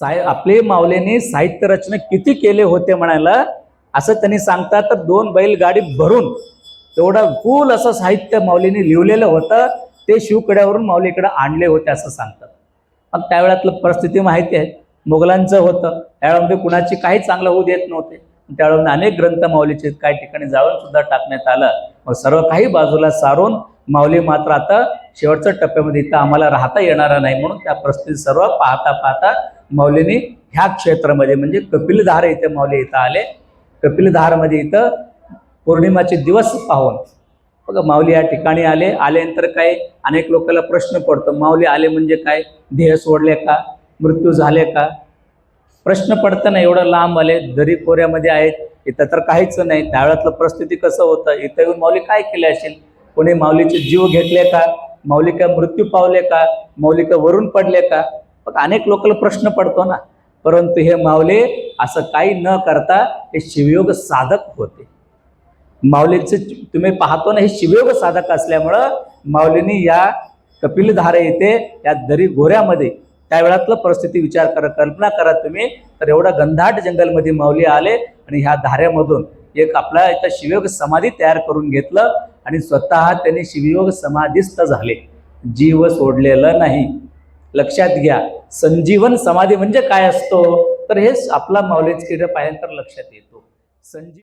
आपले माऊलीने साहित्य रचना किती केले होते म्हणायला असं त्यांनी सांगतात तर 2 बैलगाडी भरून एवढं फुल असं साहित्य माऊलीने लिहिलेलं होतं ते शिवकड्यावरून माऊलीकडे आणले होते असं सांगतात. मग त्यावेळातलं परिस्थिती माहिती आहे, मोगलांचं होतं, त्यावेळेमध्ये कुणाची काही चांगलं होऊ देत नव्हते. त्यावेळेला अनेक ग्रंथ माऊलीचे काही ठिकाणी जाळून सुद्धा टाकण्यात आलं. मग सर्व काही बाजूला सारून माऊली मात्र आता शेवटच्या टप्प्यामध्ये इथं आम्हाला राहता येणार नाही म्हणून त्या परिस्थिती सर्व पाहता पाहता माऊलीने ह्या क्षेत्रामध्ये म्हणजे कपिलधार इथे माऊली इथं आले. कपिलधारमध्ये इथं पौर्णिमाचे दिवस पाहून बघा माऊली या ठिकाणी आल्यानंतर काय अनेक लोकांना प्रश्न पडतो, माऊली आले म्हणजे काय, देह सोडले का, मृत्यू झाले का, प्रश्न पडताना एवढं लांब आले, दरी खोऱ्यामध्ये आहेत, इथं तर काहीच नाही. त्यावेळेतलं परिस्थिती कसं होतं, इथं येऊन माऊली काय केले असेल, कोणी माऊलीचे जीव घेतले का, माऊली काय मृत्यू पावले का, माऊली काय वरून पडले का, मग अनेक लोकांना प्रश्न पडतो ना. परंतु हे माऊली असं काही न करता हे शिवयोग साधक होते. माऊलीचे तुम्ही पाहतो ना, हे शिवयोग साधक असल्यामुळं माऊलींनी या कपिलधारा येथे या दरी गोऱ्यामध्ये त्यावेळातलं परिस्थिती कल्पना करा तुम्ही, तर एवढा घनदाट जंगलमध्ये माऊली आले आणि ह्या धाऱ्यामधून एक आपला इथं शिवयोग समाधी तयार करून घेतलं आणि स्वतः त्यांनी शिवयोग समाधीस्थ झाले, जीव सोडलेला नाही. लक्षात घ्या, संजीवन समाधी म्हणजे काय असतो, तर हेच आपला माऊलीचे पाहिल्यानंतर लक्षात येतो.